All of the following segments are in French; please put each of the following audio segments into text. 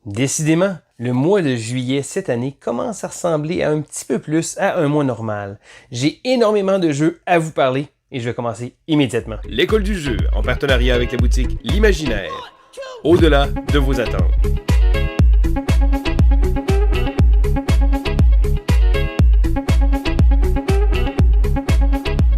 Décidément, le mois de juillet cette année commence à ressembler un petit peu plus à un mois normal. J'ai énormément de jeux à vous parler et je vais commencer immédiatement. L'école du jeu, en partenariat avec la boutique L'Imaginaire. Au-delà de vos attentes.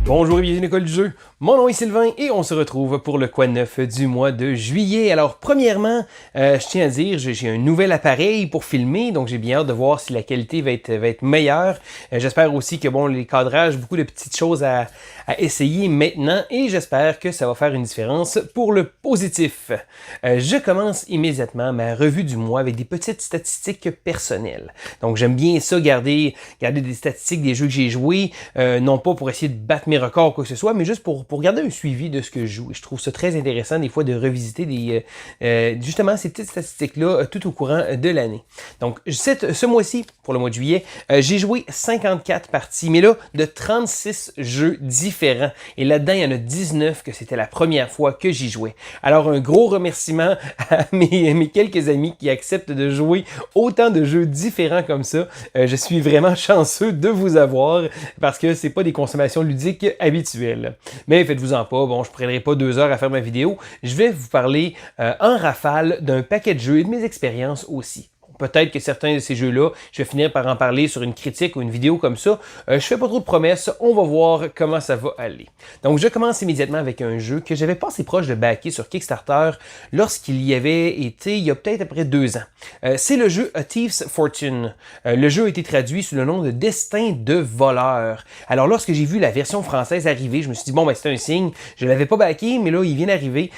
Bonjour et bienvenue à l'école du jeu. Mon nom est Sylvain et on se retrouve pour le quoi de neuf du mois de juillet. Alors premièrement, je tiens à dire, j'ai un nouvel appareil pour filmer, donc j'ai bien hâte de voir si la qualité va être meilleure. J'espère aussi que les cadrages, beaucoup de petites choses à essayer maintenant et j'espère que ça va faire une différence pour le positif. Je commence immédiatement ma revue du mois avec des petites statistiques personnelles. Donc j'aime bien ça, garder des statistiques des jeux que j'ai joués, non pas pour essayer de battre mes records ou quoi que ce soit, mais juste pour garder un suivi de ce que je joue. Et je trouve ça très intéressant des fois de revisiter justement ces petites statistiques-là tout au courant de l'année. Donc ce mois-ci, pour le mois de juillet, j'ai joué 54 parties, mais là, de 36 jeux différents. Et là-dedans, il y en a 19 que c'était la première fois que j'y jouais. Alors, un gros remerciement à mes quelques amis qui acceptent de jouer autant de jeux différents comme ça. Je suis vraiment chanceux de vous avoir parce que c'est pas des consommations ludiques habituelles. Mais faites-vous-en pas, je ne prendrai pas 2 heures à faire ma vidéo. Je vais vous parler en rafale d'un paquet de jeux et de mes expériences aussi. Peut-être que certains de ces jeux-là, je vais finir par en parler sur une critique ou une vidéo comme ça. Je fais pas trop de promesses, on va voir comment ça va aller. Donc je commence immédiatement avec un jeu que j'avais pas assez proche de backer sur Kickstarter lorsqu'il y avait été, il y a peut-être à peu près 2 ans. C'est le jeu A Thief's Fortune. Le jeu a été traduit sous le nom de Destin de voleur. Alors lorsque j'ai vu la version française arriver, je me suis dit c'est un signe, je l'avais pas backé, mais là il vient d'arriver.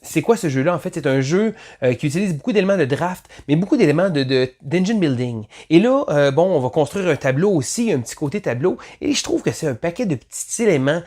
C'est quoi ce jeu-là? En fait, c'est un jeu qui utilise beaucoup d'éléments de draft, mais beaucoup d'éléments d'engine building. Et là, on va construire un tableau aussi, un petit côté tableau, et je trouve que c'est un paquet de petits éléments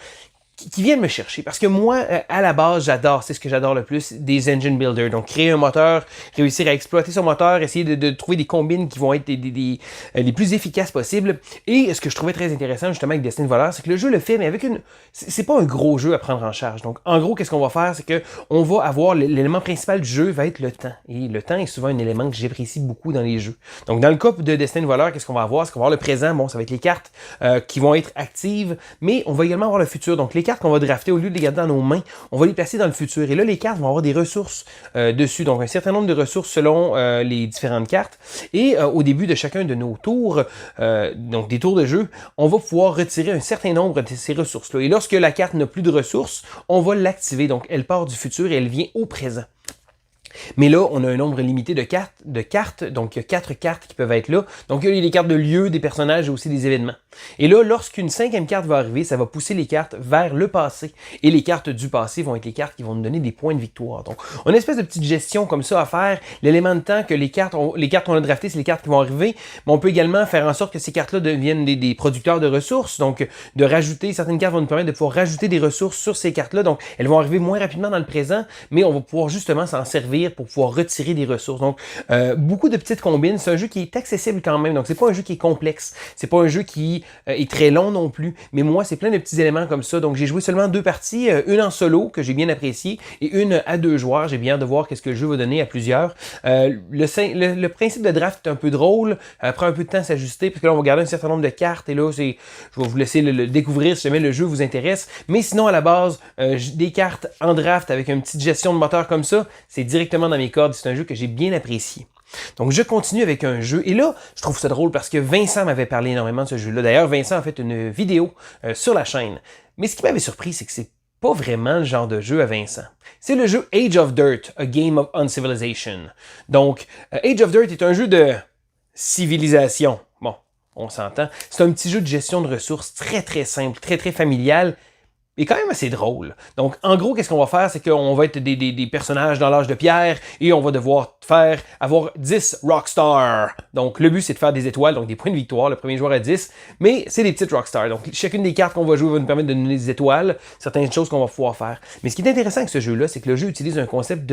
qui viennent me chercher. Parce que moi, à la base, c'est ce que j'adore le plus, des engine builders. Donc, créer un moteur, réussir à exploiter son moteur, essayer de trouver des combines qui vont être les plus efficaces possibles. Et ce que je trouvais très intéressant, justement, avec Destin de voleur, c'est que le jeu le fait, mais avec c'est pas un gros jeu à prendre en charge. Donc, en gros, qu'est-ce qu'on va faire? C'est que on va avoir l'élément principal du jeu va être le temps. Et le temps est souvent un élément que j'apprécie beaucoup dans les jeux. Donc, dans le cas de Destin de voleur, qu'est-ce qu'on va avoir? C'est qu'on va avoir le présent. Ça va être les cartes qui vont être actives, mais on va également avoir le futur. Donc, les cartes qu'on va drafter, au lieu de les garder dans nos mains, on va les placer dans le futur. Et là, les cartes vont avoir des ressources dessus. Donc, un certain nombre de ressources selon les différentes cartes. Et au début de chacun de nos tours, donc des tours de jeu, on va pouvoir retirer un certain nombre de ces ressources-là. Et lorsque la carte n'a plus de ressources, on va l'activer. Donc, elle part du futur et elle vient au présent. Mais là, on a un nombre limité de cartes, donc il y a 4 cartes qui peuvent être là. Donc il y a les cartes de lieu, des personnages et aussi des événements. Et là, lorsqu'une 5e carte va arriver, ça va pousser les cartes vers le passé. Et les cartes du passé vont être les cartes qui vont nous donner des points de victoire. Donc, on a une espèce de petite gestion comme ça à faire. L'élément de temps que les cartes qu'on a draftées, c'est les cartes qui vont arriver. Mais on peut également faire en sorte que ces cartes-là deviennent des producteurs de ressources. Donc, de rajouter, certaines cartes vont nous permettre de pouvoir rajouter des ressources sur ces cartes-là. Donc, elles vont arriver moins rapidement dans le présent, mais on va pouvoir justement s'en servir pour pouvoir retirer des ressources. Donc, beaucoup de petites combines. C'est un jeu qui est accessible quand même. Donc, c'est pas un jeu qui est complexe. C'est pas un jeu qui est très long non plus. Mais moi, c'est plein de petits éléments comme ça. Donc, j'ai joué seulement 2 parties. Une en solo, que j'ai bien apprécié, et une à 2 joueurs. J'ai bien hâte de voir qu'est-ce que le jeu va donner à plusieurs. Le principe de draft est un peu drôle. Prend un peu de temps à s'ajuster, parce que là, on va garder un certain nombre de cartes. Et là, je vais vous laisser le découvrir si jamais le jeu vous intéresse. Mais sinon, à la base, des cartes en draft avec une petite gestion de moteur comme ça, c'est directement dans mes cordes. C'est un jeu que j'ai bien apprécié. Donc, je continue avec un jeu. Et là, je trouve ça drôle parce que Vincent m'avait parlé énormément de ce jeu-là. D'ailleurs, Vincent a fait une vidéo sur la chaîne. Mais ce qui m'avait surpris, c'est que c'est pas vraiment le genre de jeu à Vincent. C'est le jeu Age of Dirt, A Game of Uncivilization. Donc, Age of Dirt est un jeu de civilisation. Bon, on s'entend. C'est un petit jeu de gestion de ressources très, très simple, très, très familial. Et quand même assez drôle. Donc, en gros, qu'est-ce qu'on va faire? C'est qu'on va être des personnages dans l'âge de pierre et on va devoir avoir 10 rockstars. Donc, le but, c'est de faire des étoiles, donc des points de victoire. Le premier joueur a 10, mais c'est des petites rockstars. Donc, chacune des cartes qu'on va jouer va nous permettre de donner des étoiles, certaines choses qu'on va pouvoir faire. Mais ce qui est intéressant avec ce jeu-là, c'est que le jeu utilise un concept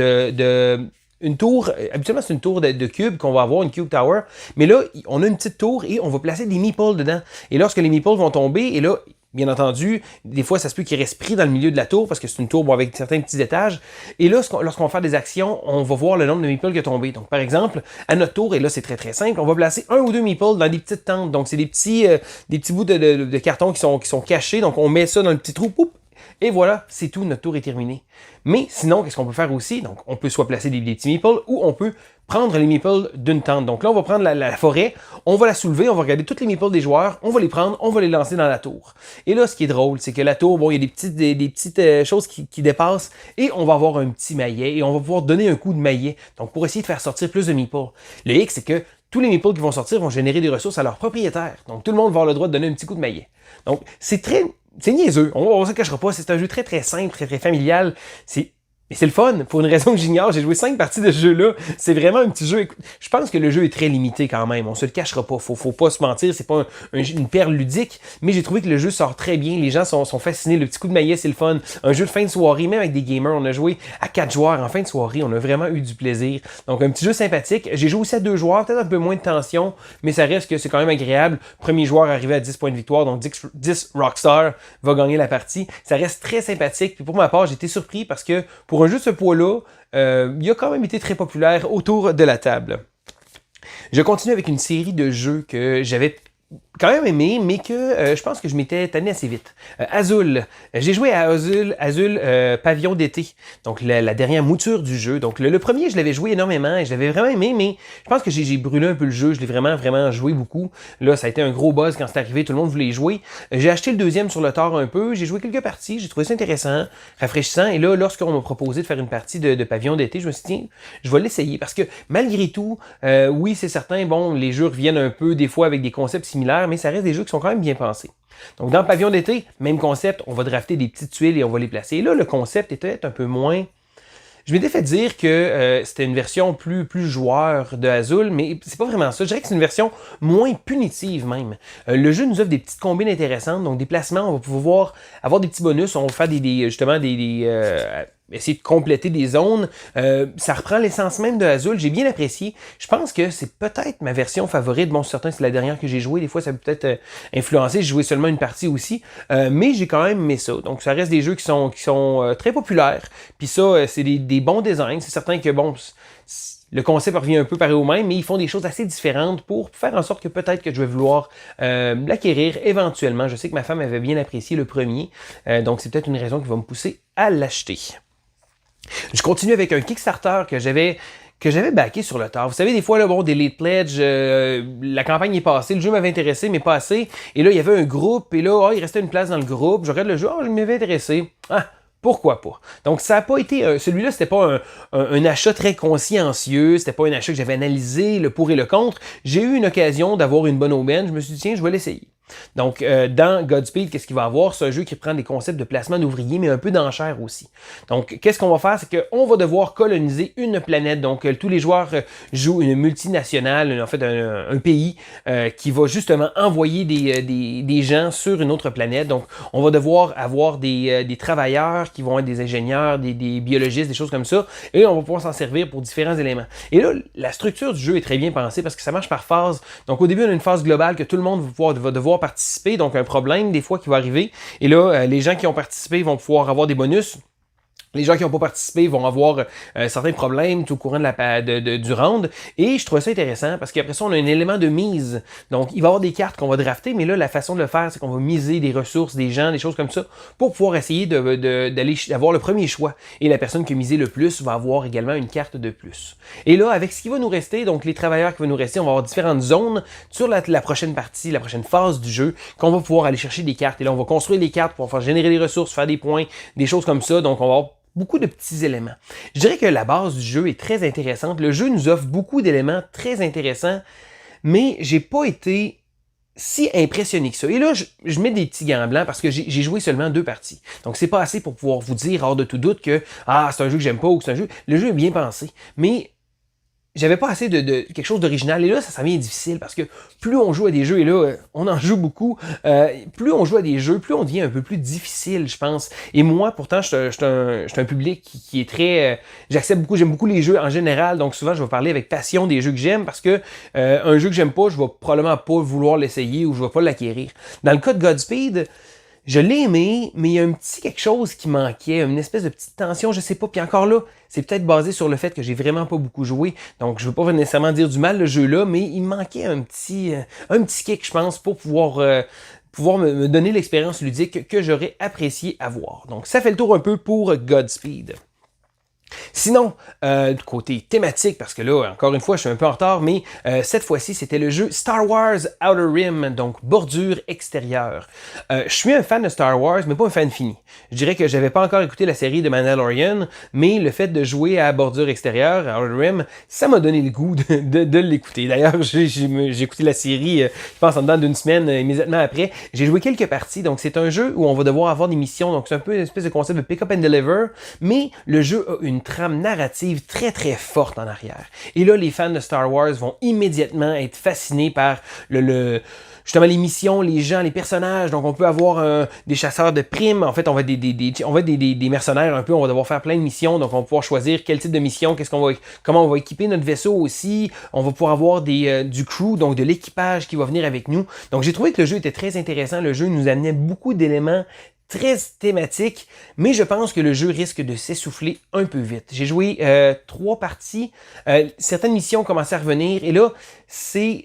une tour, habituellement c'est une tour de cube qu'on va avoir, une cube tower, mais là, on a une petite tour et on va placer des meeples dedans. Et lorsque les meeples vont tomber, et là, bien entendu, des fois, ça se peut qu'il reste pris dans le milieu de la tour parce que c'est une tour avec certains petits étages. Et là, lorsqu'on va faire des actions, on va voir le nombre de meeples qui a tombé. Donc, par exemple, à notre tour, et là, c'est très très simple, on va placer 1 ou 2 meeples dans des petites tentes. Donc, c'est des petits bouts de carton qui sont cachés. Donc, on met ça dans le petit trou, poup, et voilà, c'est tout, notre tour est terminé. Mais sinon, qu'est-ce qu'on peut faire aussi? Donc, on peut soit placer des petits meeples ou on peut prendre les meeples d'une tente. Donc là, on va prendre la forêt, on va la soulever, on va regarder toutes les meeples des joueurs, on va les prendre, on va les lancer dans la tour. Et là, ce qui est drôle, c'est que la tour, bon, il y a des petites choses qui dépassent et on va avoir un petit maillet et on va pouvoir donner un coup de maillet. Donc, pour essayer de faire sortir plus de meeples. Le hic, c'est que tous les meeples qui vont sortir vont générer des ressources à leurs propriétaires. Donc, tout le monde va avoir le droit de donner un petit coup de maillet. Donc, c'est niaiseux, on se cachera pas, c'est un jeu très très simple, très très familial, mais c'est le fun, pour une raison que j'ignore, j'ai joué 5 parties de ce jeu-là, c'est vraiment un petit jeu, je pense que le jeu est très limité quand même, on se le cachera pas, faut pas se mentir, c'est pas une perle ludique, mais j'ai trouvé que le jeu sort très bien, les gens sont fascinés, le petit coup de maillet c'est le fun, un jeu de fin de soirée, même avec des gamers, on a joué à 4 joueurs en fin de soirée, on a vraiment eu du plaisir, donc un petit jeu sympathique, j'ai joué aussi à 2 joueurs, peut-être un peu moins de tension, mais ça reste que c'est quand même agréable, premier joueur arrivé à 10 points de victoire, donc 10 Rockstar va gagner la partie, ça reste très sympathique, puis pour ma part j'ai été surpris parce que pour un jeu de ce poids-là, il a quand même été très populaire autour de la table. Je continue avec une série de jeux que j'avais quand même aimé, mais que je pense que je m'étais tanné assez vite. Azul. J'ai joué à Azul Pavillon d'été. Donc, la dernière mouture du jeu. Donc, le premier, je l'avais joué énormément et je l'avais vraiment aimé, mais je pense que j'ai brûlé un peu le jeu. Je l'ai vraiment joué beaucoup. Là, ça a été un gros buzz quand c'est arrivé. Tout le monde voulait y jouer. J'ai acheté le deuxième sur le tard un peu. J'ai joué quelques parties. J'ai trouvé ça intéressant, rafraîchissant. Et là, lorsqu'on m'a proposé de faire une partie de Pavillon d'été, je me suis dit, tiens, je vais l'essayer. Parce que, malgré tout, oui, c'est certain, bon, les jeux reviennent un peu, des fois, avec des concepts similaires, mais ça reste des jeux qui sont quand même bien pensés. Donc, dans Pavillon d'été, même concept, on va drafter des petites tuiles et on va les placer. Et là, le concept était un peu moins... Je m'étais fait dire que c'était une version plus joueur de Azul, mais c'est pas vraiment ça. Je dirais que c'est une version moins punitive même. Le jeu nous offre des petites combines intéressantes, donc des placements, on va pouvoir avoir des petits bonus, on va faire essayer de compléter des zones. Ça reprend l'essence même de Azul. J'ai bien apprécié. Je pense que c'est peut-être ma version favorite. Bon, certain, c'est la dernière que j'ai jouée. Des fois, ça peut peut-être influencer. J'ai joué seulement une partie aussi. Mais j'ai quand même aimé ça. Donc, ça reste des jeux qui sont très populaires. Puis ça, c'est des bons designs. C'est certain que, bon... Le concept revient un peu pareil au même, mais ils font des choses assez différentes pour faire en sorte que peut-être que je vais vouloir l'acquérir éventuellement. Je sais que ma femme avait bien apprécié le premier, donc c'est peut-être une raison qui va me pousser à l'acheter. Je continue avec un Kickstarter que j'avais backé sur le tard. Vous savez, des fois, là, bon, des late pledge, la campagne est passée, le jeu m'avait intéressé, mais pas assez. Et là, il y avait un groupe, et là, il restait une place dans le groupe. Je regarde le jeu, je m'avais intéressé. Pourquoi pas? Donc, ça n'a pas été... celui-là, c'était pas un achat très consciencieux, c'était pas un achat que j'avais analysé, le pour et le contre. J'ai eu une occasion d'avoir une bonne aubaine, je me suis dit, tiens, je vais l'essayer. Donc, dans Godspeed, qu'est-ce qu'il va avoir? C'est un jeu qui prend des concepts de placement d'ouvriers, mais un peu d'enchères aussi. Donc, qu'est-ce qu'on va faire? C'est qu'on va devoir coloniser une planète. Donc, tous les joueurs jouent une multinationale, en fait, un pays qui va justement envoyer des gens sur une autre planète. Donc, on va devoir avoir des travailleurs qui vont être des ingénieurs, des biologistes, des choses comme ça. Et on va pouvoir s'en servir pour différents éléments. Et là, la structure du jeu est très bien pensée parce que ça marche par phase. Donc, au début, on a une phase globale que tout le monde va devoir participer, donc un problème des fois qui va arriver. Et là, les gens qui ont participé vont pouvoir avoir des bonus. Les gens qui n'ont pas participé vont avoir certains problèmes tout au courant du round. Et je trouve ça intéressant parce qu'après ça, on a un élément de mise. Donc, il va y avoir des cartes qu'on va drafter, mais là, la façon de le faire, c'est qu'on va miser des ressources, des gens, des choses comme ça, pour pouvoir essayer d'avoir le premier choix. Et la personne qui a misé le plus va avoir également une carte de plus. Et là, avec ce qui va nous rester, donc les travailleurs qui vont nous rester, on va avoir différentes zones sur la prochaine partie, la prochaine phase du jeu, qu'on va pouvoir aller chercher des cartes. Et là, on va construire des cartes pour faire générer des ressources, faire des points, des choses comme ça. Donc, on va avoir beaucoup de petits éléments. Je dirais que la base du jeu est très intéressante. Le jeu nous offre beaucoup d'éléments très intéressants, mais j'ai pas été si impressionné que ça. Et là, je mets des petits gants blancs parce que j'ai joué seulement 2 parties. Donc, c'est pas assez pour pouvoir vous dire hors de tout doute que c'est un jeu que j'aime pas ou que c'est un jeu... Le jeu est bien pensé, mais j'avais pas assez de quelque chose d'original. Et là, ça devient difficile parce que plus on joue à des jeux, et là, on en joue beaucoup, plus on joue à des jeux, plus on devient un peu plus difficile, je pense. Et moi, pourtant, je suis un public qui est très... j'accepte beaucoup, j'aime beaucoup les jeux en général, donc souvent, je vais parler avec passion des jeux que j'aime parce que un jeu que j'aime pas, je vais probablement pas vouloir l'essayer ou je vais pas l'acquérir. Dans le cas de Godspeed, Je l'ai aimé, mais il y a un petit quelque chose qui manquait, une espèce de petite tension, je sais pas. Puis encore là, c'est peut-être basé sur le fait que j'ai vraiment pas beaucoup joué. Donc, je veux pas nécessairement dire du mal le jeu-là, mais il me manquait un petit kick, je pense, pour pouvoir me donner l'expérience ludique que j'aurais apprécié avoir. Donc, ça fait le tour un peu pour Godspeed. Sinon, du côté thématique, parce que là, encore une fois, je suis un peu en retard, mais cette fois-ci, c'était le jeu Star Wars Outer Rim, donc bordure extérieure. Je suis un fan de Star Wars, mais pas un fan fini. Je dirais que j'avais pas encore écouté la série de Mandalorian, mais le fait de jouer à bordure extérieure, à Outer Rim, ça m'a donné le goût de l'écouter. D'ailleurs, j'ai écouté la série, je pense, en dedans d'une semaine, immédiatement après. J'ai joué quelques parties, donc c'est un jeu où on va devoir avoir des missions, donc c'est un peu une espèce de concept de pick-up and deliver, mais le jeu a une trame narrative très très forte en arrière. Et là, les fans de Star Wars vont immédiatement être fascinés par justement les missions, les gens, les personnages. Donc on peut avoir des chasseurs de primes. En fait, on va être des mercenaires un peu. On va devoir faire plein de missions. Donc on va pouvoir choisir quel type de mission, comment on va équiper notre vaisseau aussi. On va pouvoir avoir du crew, donc de l'équipage qui va venir avec nous. Donc j'ai trouvé que le jeu était très intéressant. Le jeu nous amenait beaucoup d'éléments très thématique, mais je pense que le jeu risque de s'essouffler un peu vite. J'ai joué 3 parties, certaines missions commençaient à revenir, et là, c'est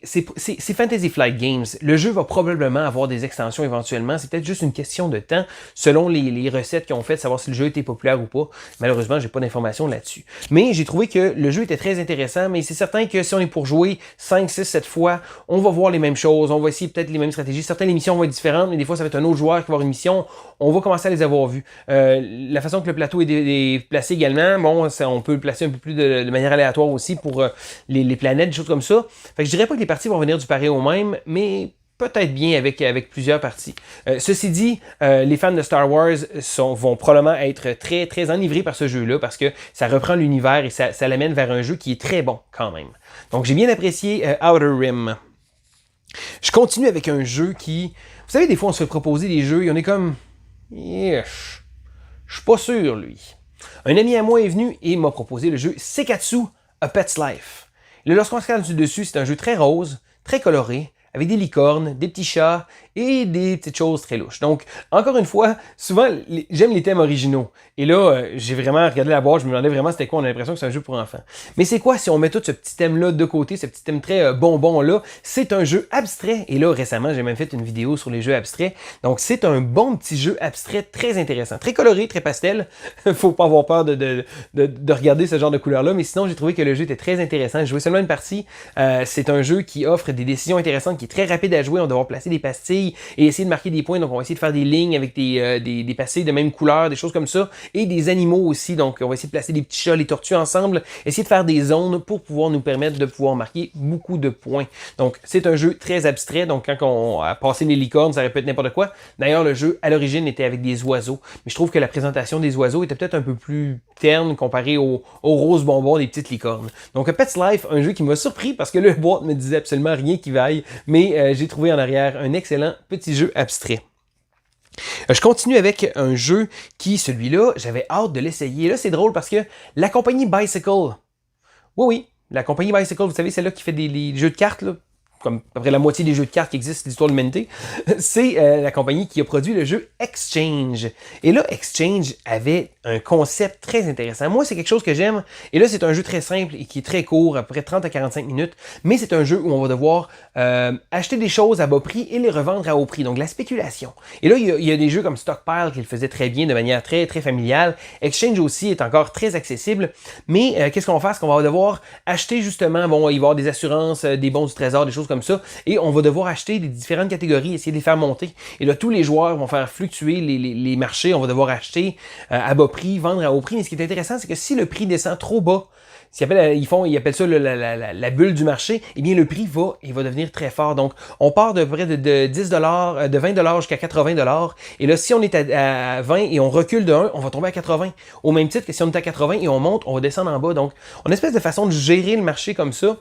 Fantasy Flight Games. Le jeu va probablement avoir des extensions éventuellement, c'est peut-être juste une question de temps, selon les recettes qu'ils ont faites, savoir si le jeu était populaire ou pas. Malheureusement, j'ai pas d'informations là-dessus. Mais j'ai trouvé que le jeu était très intéressant, mais c'est certain que si on est pour jouer 5, 6, 7 fois, on va voir les mêmes choses, on va essayer peut-être les mêmes stratégies. Certaines missions vont être différentes, mais des fois, ça va être un autre joueur qui va avoir une mission. On va commencer à les avoir vus. La façon que le plateau est placé également, bon, on peut le placer un peu plus de manière aléatoire aussi pour les planètes, des choses comme ça. Fait que je dirais pas que les parties vont venir du pareil au même, mais peut-être bien avec plusieurs parties. Ceci dit, les fans de Star Wars vont probablement être très, très enivrés par ce jeu-là parce que ça reprend l'univers et ça l'amène vers un jeu qui est très bon quand même. Donc j'ai bien apprécié Outer Rim. Je continue avec un jeu qui... Vous savez, des fois on se fait proposer des jeux et on est comme... Je suis pas sûr, lui. Un ami à moi est venu et m'a proposé le jeu Sekatsu A Pet's Life. Et lorsqu'on se regarde dessus, c'est un jeu très rose, très coloré, avec des licornes, des petits chats et des petites choses très louches. Donc, encore une fois, souvent, j'aime les thèmes originaux. Et là, j'ai vraiment regardé la boîte, je me demandais vraiment c'était quoi, on a l'impression que c'est un jeu pour enfants. Mais c'est quoi si on met tout ce petit thème-là de côté, ce petit thème très bonbon-là? C'est un jeu abstrait. Et là, récemment, j'ai même fait une vidéo sur les jeux abstraits. Donc, c'est un bon petit jeu abstrait très intéressant. Très coloré, très pastel. Faut pas avoir peur de regarder ce genre de couleurs-là. Mais sinon, j'ai trouvé que le jeu était très intéressant. J'ai joué seulement une partie. C'est un jeu qui offre des décisions intéressantes, qui est très rapide à jouer. On va devoir placer des pastilles et essayer de marquer des points. Donc, on va essayer de faire des lignes avec des pastilles de même couleur, des choses comme ça. Et des animaux aussi. Donc, on va essayer de placer des petits chats, les tortues ensemble. Essayer de faire des zones pour pouvoir nous permettre de pouvoir marquer beaucoup de points. Donc, c'est un jeu très abstrait. Donc, quand on a passé les licornes, ça aurait pu être n'importe quoi. D'ailleurs, le jeu, à l'origine, était avec des oiseaux. Mais je trouve que la présentation des oiseaux était peut-être un peu plus terne comparé aux roses bonbons des petites licornes. Donc, A Pet's Life, un jeu qui m'a surpris parce que le boîte me disait absolument rien qui vaille. Mais j'ai trouvé en arrière un excellent petit jeu abstrait. Je continue avec un jeu qui, celui-là, j'avais hâte de l'essayer. Là, c'est drôle parce que la compagnie Bicycle, oui, la compagnie Bicycle, vous savez, celle-là qui fait des jeux de cartes, là, comme à peu près la moitié des jeux de cartes qui existent dans l'histoire de l'humanité, c'est la compagnie qui a produit le jeu Exchange. Et là, Exchange avait un concept très intéressant. Moi, c'est quelque chose que j'aime. Et là, c'est un jeu très simple et qui est très court, à peu près 30 à 45 minutes. Mais c'est un jeu où on va devoir acheter des choses à bas prix et les revendre à haut prix. Donc, la spéculation. Et là, il y a des jeux comme Stockpile qui le faisaient très bien de manière très, très familiale. Exchange aussi est encore très accessible. Mais qu'est-ce qu'on va faire? C'est qu'on va devoir acheter justement, bon, il va y avoir des assurances, des bons du trésor, des choses comme ça. Et on va devoir acheter des différentes catégories, essayer de les faire monter. Et là, tous les joueurs vont faire fluctuer les marchés. On va devoir acheter à bas prix, vendre à haut prix. Mais ce qui est intéressant, c'est que si le prix descend trop bas, ils appellent ça la bulle du marché, eh bien le prix va devenir très fort. Donc, on part de près de 10$, de 20$ jusqu'à 80$. Et là, si on est à 20 et on recule de 1, on va tomber à 80. Au même titre que si on est à 80 et on monte, on va descendre en bas. Donc, on a une espèce de façon de gérer le marché comme ça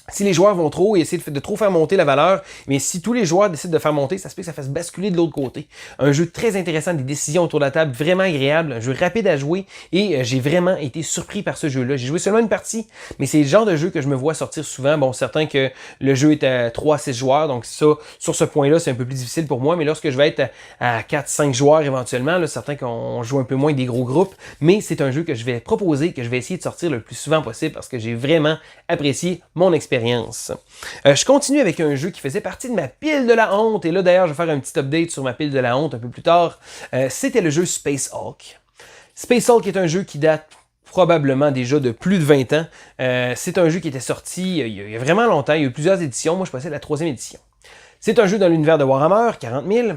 Si les joueurs vont trop et essayer de trop faire monter la valeur, mais si tous les joueurs décident de faire monter, ça se peut que ça fasse basculer de l'autre côté. Un jeu très intéressant, des décisions autour de la table, vraiment agréable, un jeu rapide à jouer et j'ai vraiment été surpris par ce jeu-là. J'ai joué seulement une partie, mais c'est le genre de jeu que je me vois sortir souvent. Bon, certain que le jeu est à 3 à 6 joueurs, donc ça, sur ce point-là, c'est un peu plus difficile pour moi, mais lorsque je vais être à 4-5 joueurs éventuellement, là, certain qu'on joue un peu moins des gros groupes, mais c'est un jeu que je vais proposer, que je vais essayer de sortir le plus souvent possible parce que j'ai vraiment apprécié mon expérience. Je continue avec un jeu qui faisait partie de ma pile de la honte. Et là, d'ailleurs, je vais faire un petit update sur ma pile de la honte un peu plus tard. C'était le jeu Space Hulk. Space Hulk est un jeu qui date probablement déjà de plus de 20 ans. C'est un jeu qui était sorti il y a vraiment longtemps. Il y a eu plusieurs éditions. Moi, je passais à la 3e édition. C'est un jeu dans l'univers de Warhammer, 40 000.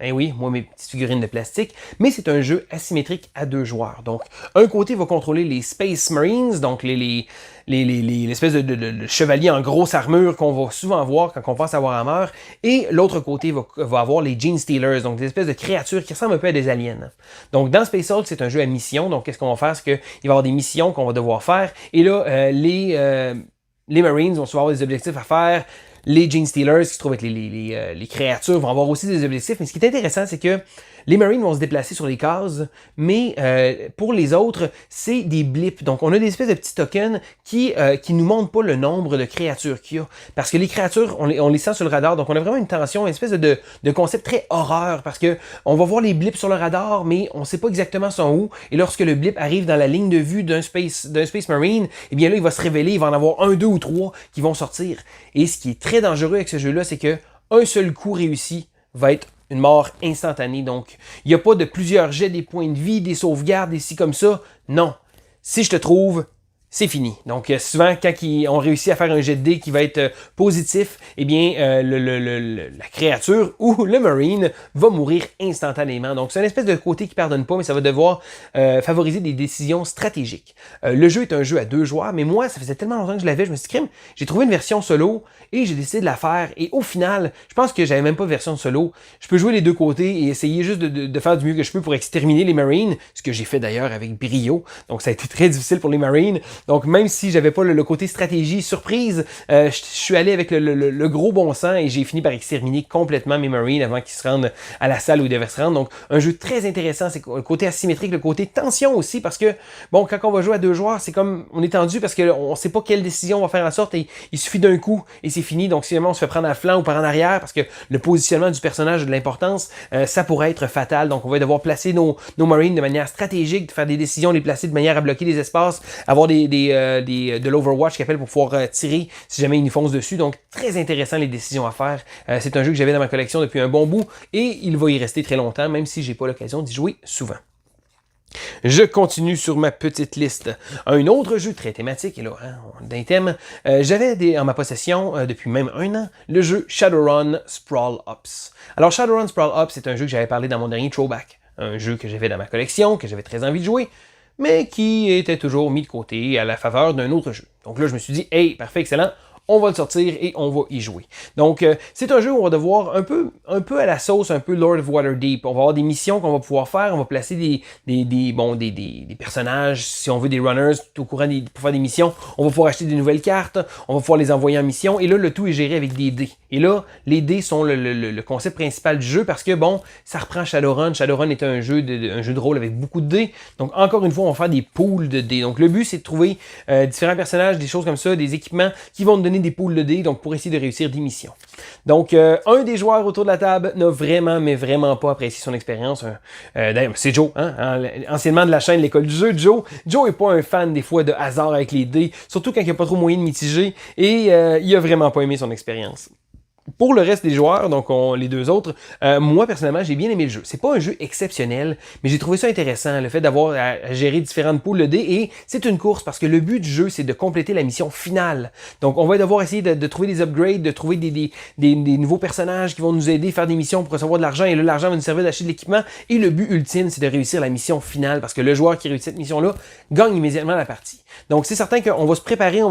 Eh oui, moi, mes petites figurines de plastique. Mais c'est un jeu asymétrique à 2 joueurs. Donc, un côté va contrôler les Space Marines, donc l'espèce de chevaliers en grosse armure qu'on va souvent voir quand on pense à Warhammer. Et l'autre côté va avoir les Gene Stealers, donc des espèces de créatures qui ressemblent un peu à des aliens. Donc, dans Space Hulk, c'est un jeu à mission. Donc, qu'est-ce qu'on va faire? C'est qu'il va y avoir des missions qu'on va devoir faire. Et là, les Marines vont souvent avoir des objectifs à faire. Les Gene Stealers, qui se trouvent avec les créatures, vont avoir aussi des objectifs. Mais ce qui est intéressant, c'est que les Marines vont se déplacer sur les cases, mais pour les autres, c'est des blips. Donc, on a des espèces de petits tokens qui nous montrent pas le nombre de créatures qu'il y a. Parce que les créatures, on les sent sur le radar. Donc, on a vraiment une tension, une espèce de concept très horreur. Parce que on va voir les blips sur le radar, mais on sait pas exactement son où. Et lorsque le blip arrive dans la ligne de vue d'un Space Marine, eh bien là, il va se révéler. Il va en avoir 1, 2 ou 3 qui vont sortir. Et ce qui est très dangereux avec ce jeu-là, c'est que un seul coup réussi va être une mort instantanée. Donc, il n'y a pas de plusieurs jets, des points de vie, des sauvegardes, des ci comme ça. Non. Si je te trouve, c'est fini. Donc, souvent, quand on réussit à faire un jet de dés qui va être positif, eh bien, la créature ou le Marine va mourir instantanément. Donc, c'est une espèce de côté qui ne pardonne pas, mais ça va devoir favoriser des décisions stratégiques. Le jeu est un jeu à 2 joueurs, mais moi, ça faisait tellement longtemps que je l'avais, je me suis dit, j'ai trouvé une version solo et j'ai décidé de la faire. Et au final, je pense que j'avais même pas de version solo. Je peux jouer les deux côtés et essayer juste de faire du mieux que je peux pour exterminer les Marines, ce que j'ai fait d'ailleurs avec brio. Donc, ça a été très difficile pour les Marines. Donc, même si j'avais pas le côté stratégie surprise, je suis allé avec le gros bon sens et j'ai fini par exterminer complètement mes Marines avant qu'ils se rendent à la salle où ils devaient se rendre. Donc, un jeu très intéressant. C'est le côté asymétrique, le côté tension aussi, parce que, bon, quand on va jouer à 2 joueurs, c'est comme, on est tendu parce qu'on sait pas quelle décision on va faire en sorte et il suffit d'un coup et c'est fini. Donc, si vraiment on se fait prendre à flanc ou par en arrière, parce que le positionnement du personnage a de l'importance, ça pourrait être fatal. Donc, on va devoir placer nos Marines de manière stratégique, faire des décisions, les placer de manière à bloquer des espaces, avoir de l'Overwatch qui appelle pour pouvoir tirer si jamais ils nous foncent dessus. Donc, très intéressant les décisions à faire. C'est un jeu que j'avais dans ma collection depuis un bon bout et il va y rester très longtemps, même si j'ai pas l'occasion d'y jouer souvent. Je continue sur ma petite liste. Un autre jeu très thématique, et là, d'un thème, j'avais en ma possession, depuis même 1 an, le jeu Shadowrun Sprawl Ops. Alors, Shadowrun Sprawl Ops, c'est un jeu que j'avais parlé dans mon dernier throwback. Un jeu que j'avais dans ma collection, que j'avais très envie de jouer, mais qui était toujours mis de côté à la faveur d'un autre jeu. Donc là, je me suis dit, hey, parfait, excellent, on va le sortir et on va y jouer. Donc, c'est un jeu où on va devoir un peu à la sauce, un peu Lord of Waterdeep. On va avoir des missions qu'on va pouvoir faire, on va placer des personnages, si on veut des runners, tout au courant pour faire des missions. On va pouvoir acheter des nouvelles cartes, on va pouvoir les envoyer en mission, et là, le tout est géré avec des dés. Et là, les dés sont le concept principal du jeu parce que, bon, ça reprend Shadowrun. Shadowrun est un jeu de rôle avec beaucoup de dés. Donc, encore une fois, on va faire des pools de dés. Donc, le but, c'est de trouver différents personnages, des choses comme ça, des équipements qui vont nous donner des pools de dés, donc pour essayer de réussir des missions. Donc, un des joueurs autour de la table n'a vraiment, mais vraiment pas apprécié son expérience. D'ailleurs, c'est Joe, anciennement de la chaîne L'école du jeu. Joe est pas un fan des fois de hasard avec les dés, surtout quand il n'y a pas trop moyen de mitiger, et il a vraiment pas aimé son expérience. Pour le reste des joueurs, donc les 2 autres, moi personnellement j'ai bien aimé le jeu. C'est pas un jeu exceptionnel, mais j'ai trouvé ça intéressant, le fait d'avoir à gérer différentes poules de dés, et c'est une course parce que le but du jeu c'est de compléter la mission finale. Donc on va devoir essayer de trouver des upgrades, de trouver des nouveaux personnages qui vont nous aider à faire des missions pour recevoir de l'argent, et là l'argent va nous servir d'acheter de l'équipement, et le but ultime c'est de réussir la mission finale parce que le joueur qui réussit cette mission-là gagne immédiatement la partie. Donc c'est certain qu'on va se préparer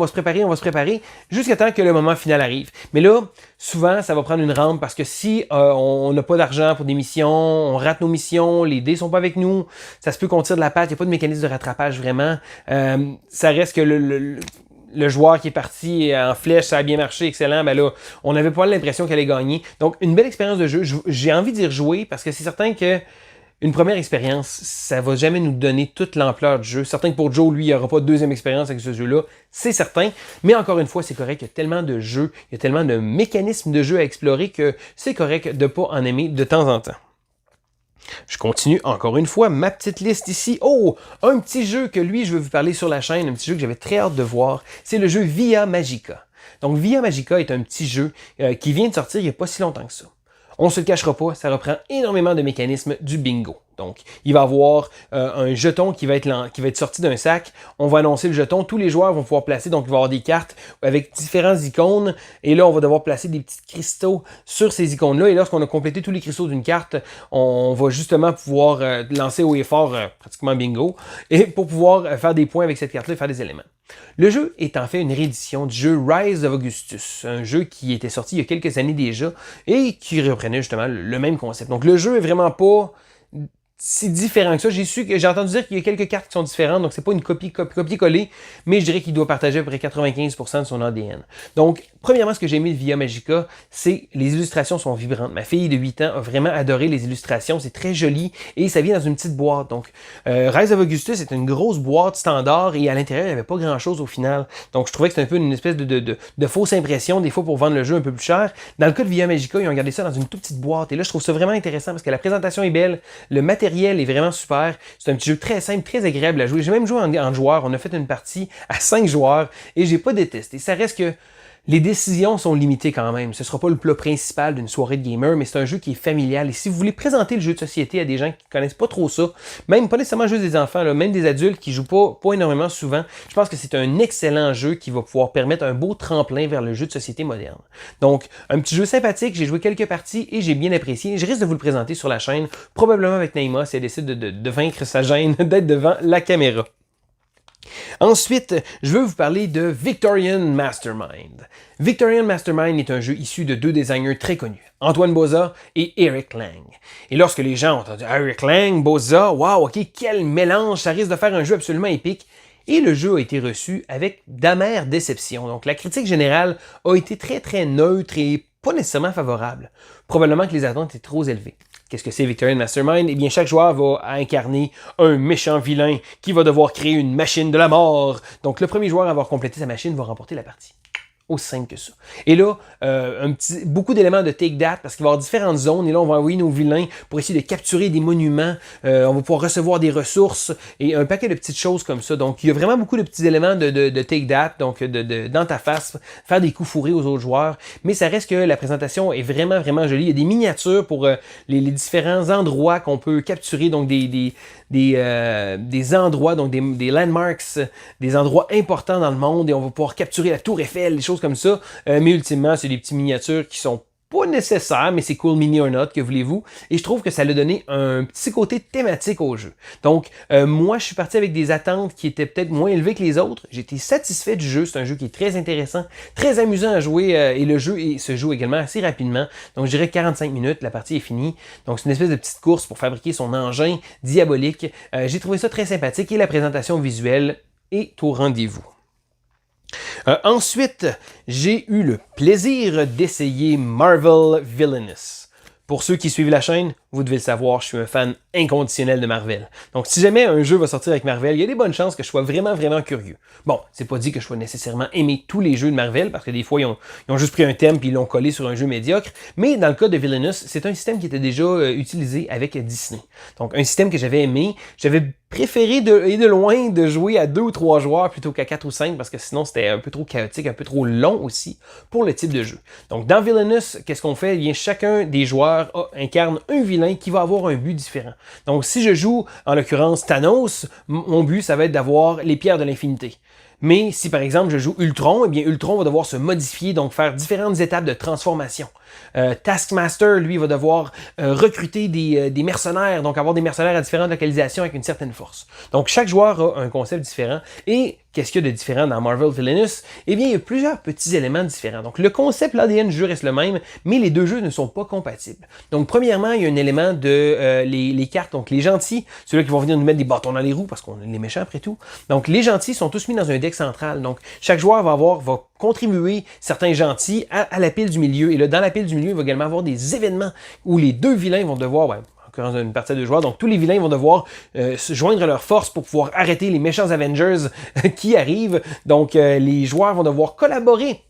jusqu'à temps que le moment final arrive. Mais là, souvent, ça va prendre une rampe parce que si on n'a pas d'argent pour des missions, on rate nos missions, les dés sont pas avec nous, ça se peut qu'on tire de la patte, il n'y a pas de mécanisme de rattrapage vraiment. Ça reste que le joueur qui est parti en flèche, ça a bien marché, excellent, ben là, on n'avait pas l'impression qu'elle allait gagner. Donc, une belle expérience de jeu. J'ai envie d'y rejouer parce que c'est certain que une première expérience, ça va jamais nous donner toute l'ampleur du jeu. Certain que pour Joe, lui, il n'y aura pas de deuxième expérience avec ce jeu-là, c'est certain. Mais encore une fois, c'est correct, il y a tellement de jeux, il y a tellement de mécanismes de jeu à explorer que c'est correct de ne pas en aimer de temps en temps. Je continue encore une fois ma petite liste ici. Oh, un petit jeu que lui, je veux vous parler sur la chaîne, un petit jeu que j'avais très hâte de voir, c'est le jeu Via Magica. Donc Via Magica est un petit jeu qui vient de sortir il n'y a pas si longtemps que ça. On ne se le cachera pas, ça reprend énormément de mécanismes du bingo. Donc, il va y avoir un jeton qui va être sorti d'un sac. On va annoncer le jeton. Tous les joueurs vont pouvoir placer. Donc, il va y avoir des cartes avec différentes icônes. Et là, on va devoir placer des petits cristaux sur ces icônes-là. Et lorsqu'on a complété tous les cristaux d'une carte, on va justement pouvoir lancer haut et fort pratiquement bingo. Et pour pouvoir faire des points avec cette carte-là et faire des éléments. Le jeu est en fait une réédition du jeu Rise of Augustus, un jeu qui était sorti il y a quelques années déjà et qui reprenait justement le même concept. Donc le jeu est vraiment pas si différent que ça. J'ai entendu dire qu'il y a quelques cartes qui sont différentes, donc c'est pas une copier-coller, mais je dirais qu'il doit partager à peu près 95% de son ADN. Donc, premièrement, ce que j'ai aimé de Via Magica, c'est les illustrations sont vibrantes. Ma fille de 8 ans a vraiment adoré les illustrations, c'est très joli et ça vient dans une petite boîte. Donc, Rise of Augustus est une grosse boîte standard et à l'intérieur, il n'y avait pas grand-chose au final. Donc, je trouvais que c'était un peu une espèce de fausse impression, des fois pour vendre le jeu un peu plus cher. Dans le cas de Via Magica, ils ont gardé ça dans une toute petite boîte et là, je trouve ça vraiment intéressant parce que la présentation est belle, le matériel est vraiment super. C'est un petit jeu très simple, très agréable à jouer. J'ai même joué en joueur. On a fait une partie à 5 joueurs et j'ai pas détesté. Ça reste que les décisions sont limitées quand même. Ce ne sera pas le plat principal d'une soirée de gamer, mais c'est un jeu qui est familial. Et si vous voulez présenter le jeu de société à des gens qui ne connaissent pas trop ça, même pas nécessairement juste des enfants, là, même des adultes qui ne jouent pas énormément souvent, je pense que c'est un excellent jeu qui va pouvoir permettre un beau tremplin vers le jeu de société moderne. Donc, un petit jeu sympathique, j'ai joué quelques parties et j'ai bien apprécié. Je risque de vous le présenter sur la chaîne, probablement avec Naïma si elle décide de vaincre sa gêne d'être devant la caméra. Ensuite, je veux vous parler de Victorian Mastermind. Victorian Mastermind est un jeu issu de deux designers très connus, Antoine Boza et Eric Lang. Et lorsque les gens ont entendu Eric Lang, Boza, wow, ok, quel mélange, ça risque de faire un jeu absolument épique. Et le jeu a été reçu avec d'amères déceptions. Donc la critique générale a été très très neutre et pas nécessairement favorable. Probablement que les attentes étaient trop élevées. Qu'est-ce que c'est Victorian Mastermind? Eh bien, chaque joueur va incarner un méchant vilain qui va devoir créer une machine de la mort. Donc, le premier joueur à avoir complété sa machine va remporter la partie. Aussi simple que ça. Et là, beaucoup d'éléments de Take That, parce qu'il va y avoir différentes zones, et là, on va envoyer nos vilains pour essayer de capturer des monuments, on va pouvoir recevoir des ressources, et un paquet de petites choses comme ça. Donc, il y a vraiment beaucoup de petits éléments de Take That, donc dans ta face, faire des coups fourrés aux autres joueurs, mais ça reste que la présentation est vraiment, vraiment jolie. Il y a des miniatures pour les différents endroits qu'on peut capturer, donc des endroits, donc des landmarks, des endroits importants dans le monde, et on va pouvoir capturer la tour Eiffel, des choses comme ça, mais ultimement, c'est des petites miniatures qui sont pas nécessaires, mais c'est cool mini or not, que voulez-vous, et je trouve que ça a donné un petit côté thématique au jeu. Donc, moi, je suis parti avec des attentes qui étaient peut-être moins élevées que les autres, j'étais satisfait du jeu, c'est un jeu qui est très intéressant, très amusant à jouer, et le jeu se joue également assez rapidement, donc je dirais 45 minutes, la partie est finie, donc c'est une espèce de petite course pour fabriquer son engin diabolique, j'ai trouvé ça très sympathique, et la présentation visuelle est au rendez-vous. Ensuite, j'ai eu le plaisir d'essayer Marvel Villainous. Pour ceux qui suivent la chaîne, vous devez le savoir, je suis un fan inconditionnel de Marvel. Donc, si jamais un jeu va sortir avec Marvel, il y a des bonnes chances que je sois vraiment, vraiment curieux. Bon, c'est pas dit que je sois nécessairement aimer tous les jeux de Marvel, parce que des fois, ils ont juste pris un thème puis ils l'ont collé sur un jeu médiocre. Mais dans le cas de Villainous, c'est un système qui était déjà utilisé avec Disney. Donc, un système que j'avais aimé. J'avais préféré de loin de jouer à 2 ou 3 joueurs plutôt qu'à 4 ou 5, parce que sinon, c'était un peu trop chaotique, un peu trop long aussi pour le type de jeu. Donc, dans Villainous, qu'est-ce qu'on fait? Eh bien, chacun des joueurs incarne un vilain qui va avoir un but différent. Donc, si je joue, en l'occurrence, Thanos, mon but, ça va être d'avoir les pierres de l'infinité. Mais si par exemple je joue Ultron, eh bien Ultron va devoir se modifier, donc faire différentes étapes de transformation. Taskmaster, lui, va devoir recruter des mercenaires, donc avoir des mercenaires à différentes localisations avec une certaine force. Donc chaque joueur a un concept différent et qu'est-ce qu'il y a de différent dans Marvel Villainous? Eh bien, il y a plusieurs petits éléments différents. Donc, le concept, l'ADN du jeu reste le même, mais les deux jeux ne sont pas compatibles. Donc, premièrement, il y a un élément de les cartes, donc les gentils, ceux-là qui vont venir nous mettre des bâtons dans les roues, parce qu'on est les méchants après tout. Donc, les gentils sont tous mis dans un deck central. Donc, chaque joueur va contribuer certains gentils à la pile du milieu. Et là, dans la pile du milieu, il va également avoir des événements où les deux vilains vont devoir, dans une partie de joueurs. Donc, tous les vilains vont devoir se joindre leurs forces pour pouvoir arrêter les méchants Avengers qui arrivent. Donc, les joueurs vont devoir collaborer,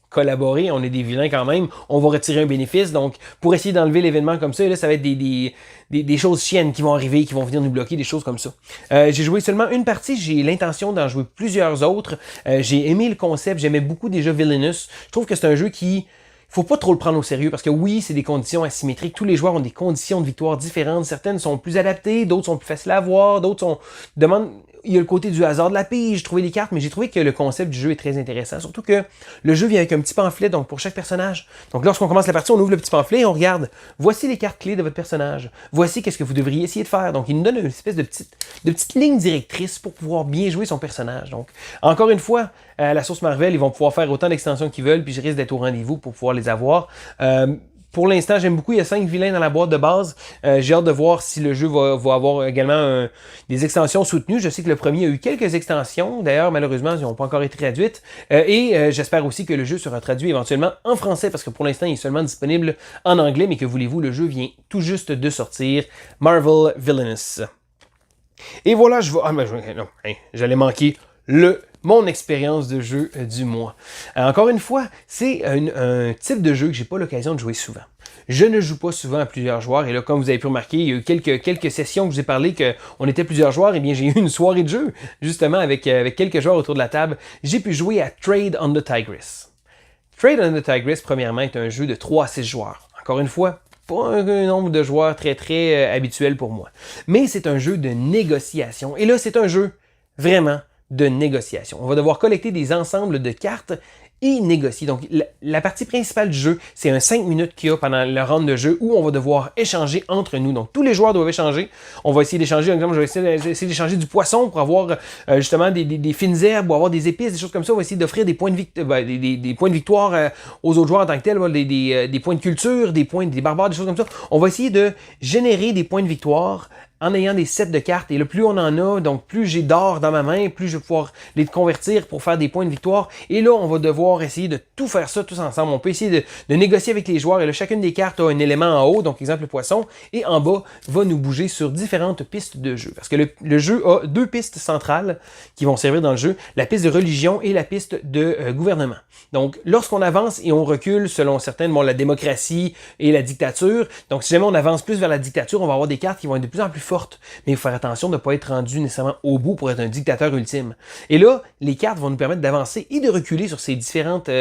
on est des vilains quand même, on va retirer un bénéfice, donc pour essayer d'enlever l'événement comme ça, et là ça va être des choses chiennes qui vont arriver, qui vont venir nous bloquer, des choses comme ça. J'ai joué seulement une partie, j'ai l'intention d'en jouer plusieurs autres, j'ai aimé le concept, j'aimais beaucoup déjà Villainous, je trouve que c'est un jeu qui faut pas trop le prendre au sérieux parce que oui, c'est des conditions asymétriques. Tous les joueurs ont des conditions de victoire différentes. Certaines sont plus adaptées, d'autres sont plus faciles à avoir, d'autres demandent. Il y a le côté du hasard de la pige, trouver les cartes, mais j'ai trouvé que le concept du jeu est très intéressant. Surtout que le jeu vient avec un petit pamphlet donc pour chaque personnage. Donc lorsqu'on commence la partie, on ouvre le petit pamphlet et on regarde. Voici les cartes clés de votre personnage. Voici qu'est-ce que vous devriez essayer de faire. Donc il nous donne une espèce de petite ligne directrice pour pouvoir bien jouer son personnage. Donc encore une fois, à la sauce Marvel, ils vont pouvoir faire autant d'extensions qu'ils veulent, puis je risque d'être au rendez-vous pour pouvoir les avoir. Pour l'instant, j'aime beaucoup. Il y a 5 vilains dans la boîte de base. J'ai hâte de voir si le jeu va avoir également des extensions soutenues. Je sais que le premier a eu quelques extensions. D'ailleurs, malheureusement, elles n'ont pas encore été traduites. J'espère aussi que le jeu sera traduit éventuellement en français parce que pour l'instant, il est seulement disponible en anglais. Mais que voulez-vous, le jeu vient tout juste de sortir. Marvel Villainous. Et voilà, j'allais manquer mon expérience de jeu du mois. Encore une fois, c'est un type de jeu que j'ai pas l'occasion de jouer souvent. Je ne joue pas souvent à plusieurs joueurs, et là, comme vous avez pu remarquer, il y a eu quelques sessions que je vous ai parlé qu'on était plusieurs joueurs, et bien j'ai eu une soirée de jeu, justement, avec quelques joueurs autour de la table. J'ai pu jouer à Trade on the Tigris. Trade on the Tigris, premièrement, est un jeu de 3 à 6 joueurs. Encore une fois, pas un nombre de joueurs très habituel pour moi. Mais c'est un jeu de négociation, et là, c'est un jeu vraiment de négociation. On va devoir collecter des ensembles de cartes et négocier. Donc, la partie principale du jeu, c'est un 5 minutes qu'il y a pendant le round de jeu où on va devoir échanger entre nous. Donc, tous les joueurs doivent échanger. On va essayer d'échanger, par exemple, je vais essayer d'échanger du poisson pour avoir justement des fines herbes ou avoir des épices, des choses comme ça. On va essayer d'offrir des points de points de victoire aux autres joueurs en tant que tels, des points de culture, des barbares, des choses comme ça. On va essayer de générer des points de victoire en ayant des sets de cartes. Et là, plus on en a, donc plus j'ai d'or dans ma main, plus je vais pouvoir les convertir pour faire des points de victoire. Et là, on va devoir essayer de tout faire ça tous ensemble. On peut essayer de négocier avec les joueurs. Et là, chacune des cartes a un élément en haut, donc exemple le poisson, et en bas va nous bouger sur différentes pistes de jeu. Parce que le jeu a 2 pistes centrales qui vont servir dans le jeu, la piste de religion et la piste de gouvernement. Donc, lorsqu'on avance et on recule selon certaines, la démocratie et la dictature, donc si jamais on avance plus vers la dictature, on va avoir des cartes qui vont être de plus en plus forte, mais il faut faire attention de ne pas être rendu nécessairement au bout pour être un dictateur ultime. Et là, les cartes vont nous permettre d'avancer et de reculer sur ces différentes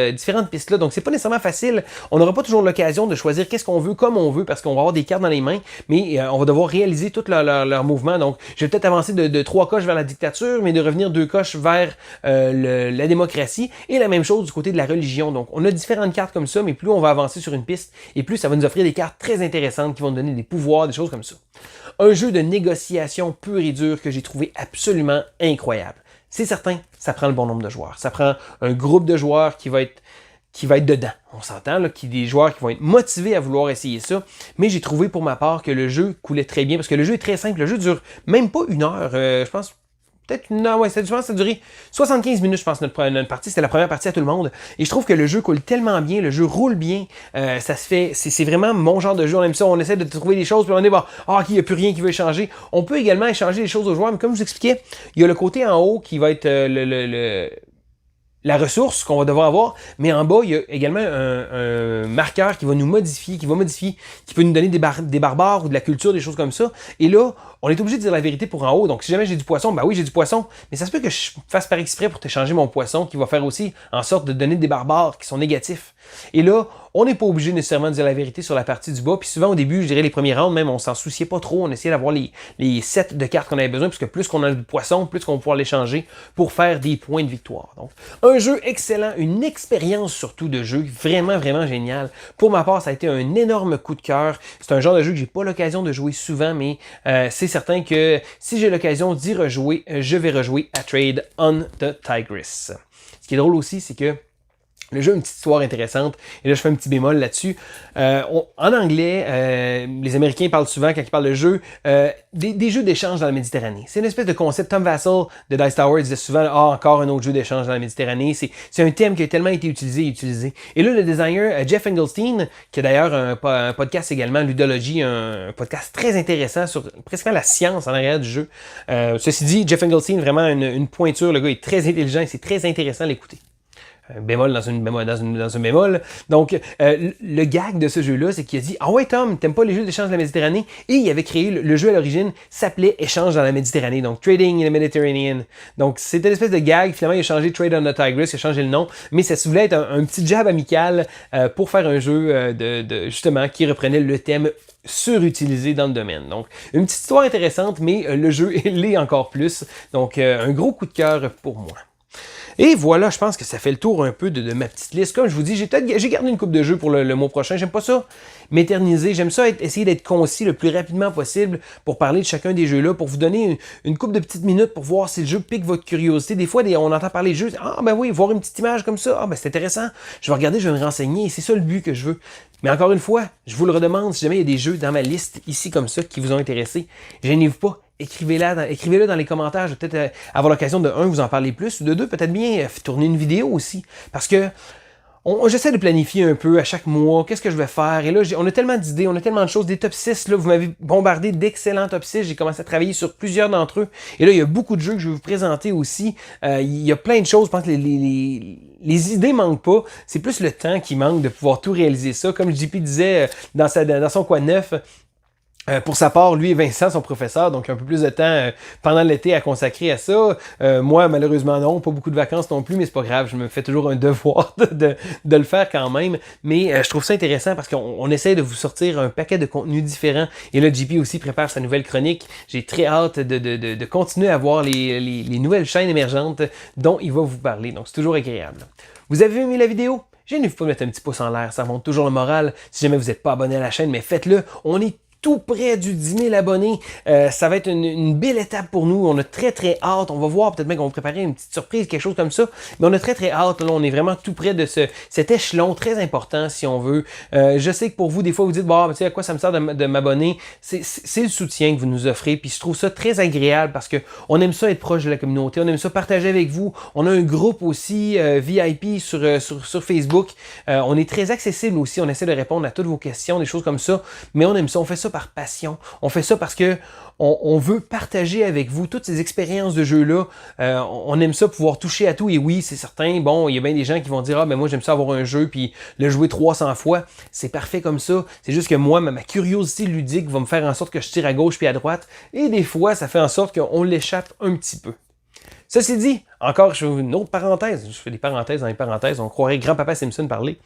pistes-là. Donc, c'est pas nécessairement facile. On n'aura pas toujours l'occasion de choisir qu'est-ce qu'on veut comme on veut parce qu'on va avoir des cartes dans les mains, mais on va devoir réaliser tout leur mouvement. Donc, je vais peut-être avancer de 3 coches vers la dictature, mais de revenir 2 coches vers la démocratie. Et la même chose du côté de la religion. Donc, on a différentes cartes comme ça, mais plus on va avancer sur une piste, et plus ça va nous offrir des cartes très intéressantes qui vont nous donner des pouvoirs, des choses comme ça. Un jeu de négociation pur et dur que j'ai trouvé absolument incroyable. C'est certain, ça prend le bon nombre de joueurs. Ça prend un groupe de joueurs qui va être dedans. On s'entend, là, des joueurs qui vont être motivés à vouloir essayer ça. Mais j'ai trouvé pour ma part que le jeu coulait très bien parce que le jeu est très simple. Le jeu dure même pas 1 heure. Je pense peut-être une heure, ça a duré 75 minutes, je pense, notre partie. C'était la première partie à tout le monde. Et je trouve que le jeu coule tellement bien, le jeu roule bien. Ça se fait, c'est vraiment mon genre de jeu. On aime ça, on essaie de trouver des choses, puis on est ok, il n'y a plus rien qui veut échanger. On peut également échanger les choses aux joueurs, mais comme je vous expliquais, il y a le côté en haut qui va être la ressource qu'on va devoir avoir, mais en bas, il y a également un marqueur qui va nous modifier, qui peut nous donner des barbares ou de la culture, des choses comme ça. Et là, on est obligé de dire la vérité pour en haut. Donc, si jamais j'ai du poisson, oui, j'ai du poisson, mais ça se peut que je fasse par exprès pour t'échanger mon poisson, qui va faire aussi en sorte de donner des barbares qui sont négatifs. Et là, on n'est pas obligé nécessairement de dire la vérité sur la partie du bas. Puis souvent au début, je dirais les premiers rounds, même on s'en souciait pas trop, on essayait d'avoir les sets de cartes qu'on avait besoin, puisque plus qu'on a de poissons, plus qu'on va pouvoir l'échanger pour faire des points de victoire. Donc, un jeu excellent, une expérience surtout de jeu, vraiment, vraiment génial. Pour ma part, ça a été un énorme coup de cœur. C'est un genre de jeu que j'ai pas l'occasion de jouer souvent, mais c'est certain que si j'ai l'occasion d'y rejouer, je vais rejouer à Trade on the Tigris. Ce qui est drôle aussi, c'est que le jeu a une petite histoire intéressante, et là je fais un petit bémol là-dessus. En anglais, les Américains parlent souvent, quand ils parlent de jeux, des jeux d'échange dans la Méditerranée. C'est une espèce de concept. Tom Vassell de Dice Tower disait souvent « Ah, encore un autre jeu d'échange dans la Méditerranée ». C'est un thème qui a tellement été utilisé. Et là, le designer Jeff Engelstein, qui a d'ailleurs un podcast également, Ludology, un podcast très intéressant sur presque la science en arrière du jeu. Ceci dit, Jeff Engelstein, vraiment une pointure. Le gars est très intelligent et c'est très intéressant à l'écouter. Un bémol dans un bémol. Donc, le gag de ce jeu-là, c'est qu'il a dit « Ah ouais, Tom, t'aimes pas les jeux d'échange de la Méditerranée? » Et il avait créé, le jeu à l'origine s'appelait « Échange dans la Méditerranée », donc « Trading in the Mediterranean ». Donc, c'était une espèce de gag. Finalement, il a changé « Trade on the Tigris », il a changé le nom, mais ça se voulait être un petit jab amical pour faire un jeu justement, qui reprenait le thème surutilisé dans le domaine. Donc, une petite histoire intéressante, mais le jeu l'est encore plus. Donc, un gros coup de cœur pour moi. Et voilà, je pense que ça fait le tour un peu de ma petite liste. Comme je vous dis, j'ai gardé une coupe de jeux pour le mois prochain. J'aime pas ça m'éterniser. J'aime ça essayer d'être concis le plus rapidement possible pour parler de chacun des jeux-là, pour vous donner une couple de petites minutes pour voir si le jeu pique votre curiosité. Des fois, on entend parler de jeux. Ah ben oui, voir une petite image comme ça. Ah ben c'est intéressant. Je vais regarder, je vais me renseigner. Et c'est ça le but que je veux. Mais encore une fois, je vous le redemande, si jamais il y a des jeux dans ma liste ici comme ça qui vous ont intéressé, gênez-vous pas. Écrivez-le dans les commentaires. Je vais peut-être avoir l'occasion de, vous en parler plus, ou de deux, peut-être bien tourner une vidéo aussi. Parce que j'essaie de planifier un peu à chaque mois, qu'est-ce que je vais faire. Et là, on a tellement d'idées, on a tellement de choses. Des top 6, là, vous m'avez bombardé d'excellents top 6. J'ai commencé à travailler sur plusieurs d'entre eux. Et là, il y a beaucoup de jeux que je vais vous présenter aussi. Il y a plein de choses. Je pense que les idées manquent pas. C'est plus le temps qui manque de pouvoir tout réaliser ça. Comme JP disait dans son Quoi Neuf, pour sa part, lui et Vincent, son professeur, donc un peu plus de temps pendant l'été à consacrer à ça. Moi, malheureusement, non, pas beaucoup de vacances non plus, mais c'est pas grave, je me fais toujours un devoir de le faire quand même. Mais je trouve ça intéressant parce qu'on essaie de vous sortir un paquet de contenus différents. Et là, JP aussi prépare sa nouvelle chronique. J'ai très hâte de continuer à voir les nouvelles chaînes émergentes dont il va vous parler. Donc, c'est toujours agréable. Vous avez aimé la vidéo? Gênez-vous pas de mettre un petit pouce en l'air, ça monte toujours le moral. Si jamais vous n'êtes pas abonné à la chaîne, mais faites-le. On est tout près du 10 000 abonnés. Ça va être une belle étape pour nous. On a très très hâte. On va voir, peut-être même qu'on va préparer une petite surprise, quelque chose comme ça. Mais on a très très hâte. Là, on est vraiment tout près de cet échelon très important, si on veut. Je sais que pour vous, des fois, vous dites, bah, tu sais, à quoi ça me sert de m'abonner? C'est le soutien que vous nous offrez. Puis je trouve ça très agréable parce que on aime ça être proche de la communauté. On aime ça partager avec vous. On a un groupe aussi VIP sur Facebook. On est très accessible aussi. On essaie de répondre à toutes vos questions, des choses comme ça. Mais on aime ça. On fait ça par passion. On fait ça parce que on veut partager avec vous toutes ces expériences de jeu-là. On aime ça pouvoir toucher à tout. Et oui, c'est certain, bon, il y a bien des gens qui vont dire « Ah, ben moi, j'aime ça avoir un jeu puis le jouer 300 fois. » C'est parfait comme ça. C'est juste que moi, ma curiosité ludique va me faire en sorte que je tire à gauche puis à droite. Et des fois, ça fait en sorte qu'on l'échappe un petit peu. Ceci dit, encore, je fais une autre parenthèse. Je fais des parenthèses dans les parenthèses. On croirait grand-papa Simpson parler.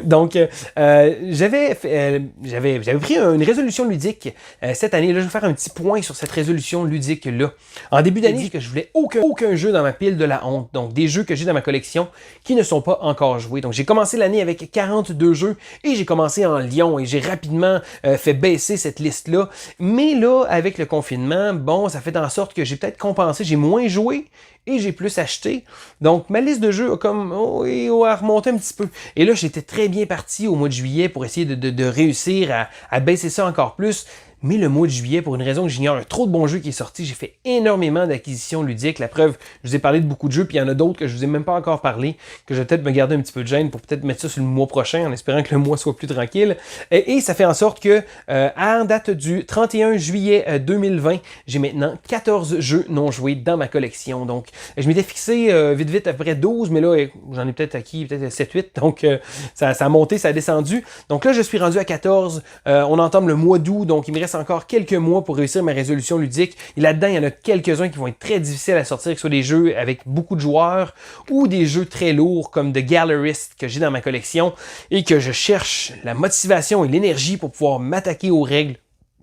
Donc, j'avais pris une résolution ludique cette année. Là, je vais faire un petit point sur cette résolution ludique-là. En début d'année, j'ai dit que je voulais aucun jeu dans ma pile de la honte. Donc, des jeux que j'ai dans ma collection qui ne sont pas encore joués. Donc, j'ai commencé l'année avec 42 jeux et j'ai commencé en Lyon et j'ai rapidement fait baisser cette liste-là. Mais là, avec le confinement, bon, ça fait en sorte que j'ai peut-être compensé. J'ai moins joué et j'ai plus acheté. Donc, ma liste de jeux a comme a remonté un petit peu. Et là, j'étais très bien parti au mois de juillet pour essayer de réussir à baisser ça encore plus. Mais le mois de juillet, pour une raison que j'ignore, un trop de bons jeux qui est sorti. J'ai fait énormément d'acquisitions ludiques. La preuve, je vous ai parlé de beaucoup de jeux, puis il y en a d'autres que je vous ai même pas encore parlé, que je vais peut-être me garder un petit peu de gêne pour peut-être mettre ça sur le mois prochain, en espérant que le mois soit plus tranquille. Et ça fait en sorte que, à date du 31 juillet 2020, j'ai maintenant 14 jeux non joués dans ma collection. Donc, je m'étais fixé vite à peu près 12, mais là, j'en ai peut-être acquis peut-être 7-8. Donc, ça a monté, ça a descendu. Donc là, je suis rendu à 14. On entame le mois d'août, donc il me reste reste encore quelques mois pour réussir ma résolution ludique. Et là-dedans, il y en a quelques-uns qui vont être très difficiles à sortir, que ce soit des jeux avec beaucoup de joueurs ou des jeux très lourds comme The Gallerist que j'ai dans ma collection et que je cherche la motivation et l'énergie pour pouvoir m'attaquer aux règles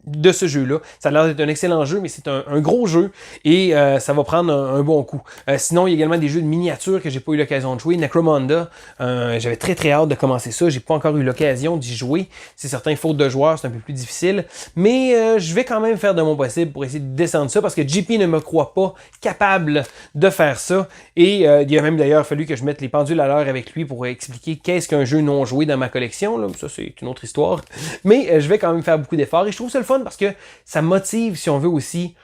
de ce jeu-là. Ça a l'air d'être un excellent jeu, mais c'est un gros jeu et ça va prendre un bon coup. Sinon, il y a également des jeux de miniatures que j'ai pas eu l'occasion de jouer. Necromunda, j'avais très hâte de commencer ça. J'ai pas encore eu l'occasion d'y jouer. C'est certain, faute de joueurs, c'est un peu plus difficile. Mais je vais quand même faire de mon possible pour essayer de descendre ça parce que JP ne me croit pas capable de faire ça. Et il a même d'ailleurs fallu que je mette les pendules à l'heure avec lui pour expliquer qu'est-ce qu'un jeu non joué dans ma collection. Là. Ça, c'est une autre histoire. Mais je vais quand même faire beaucoup d'efforts et je trouve ça le fun parce que ça motive, si on veut aussi,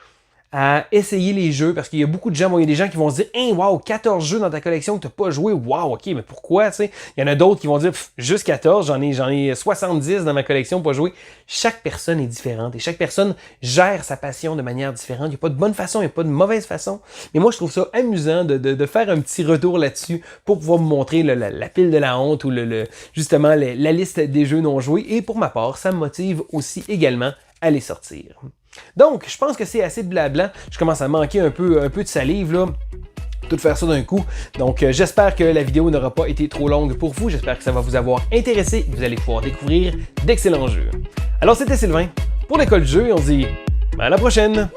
à essayer les jeux, parce qu'il y a beaucoup de gens, il y a des gens qui vont se dire « Hey, wow, 14 jeux dans ta collection que tu n'as pas joué, wow, ok, mais pourquoi? » Il y en a d'autres qui vont dire « Juste 14, j'en ai 70 dans ma collection pas joué. » Chaque personne est différente et chaque personne gère sa passion de manière différente. Il n'y a pas de bonne façon, il n'y a pas de mauvaise façon. Mais moi, je trouve ça amusant de faire un petit retour là-dessus pour pouvoir vous montrer la pile de la honte ou justement la liste des jeux non joués. Et pour ma part, ça me motive aussi également à les sortir. Donc, je pense que c'est assez de blabla. Je commence à manquer un peu de salive, là. Tout faire ça d'un coup. Donc, j'espère que la vidéo n'aura pas été trop longue pour vous. J'espère que ça va vous avoir intéressé et que vous allez pouvoir découvrir d'excellents jeux. Alors, c'était Sylvain pour l'École du jeu et on se dit à la prochaine!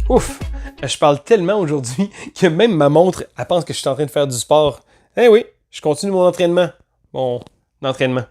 Ouf! Je parle tellement aujourd'hui que même ma montre, elle pense que je suis en train de faire du sport. Eh oui, je continue mon entraînement. Mon entraînement.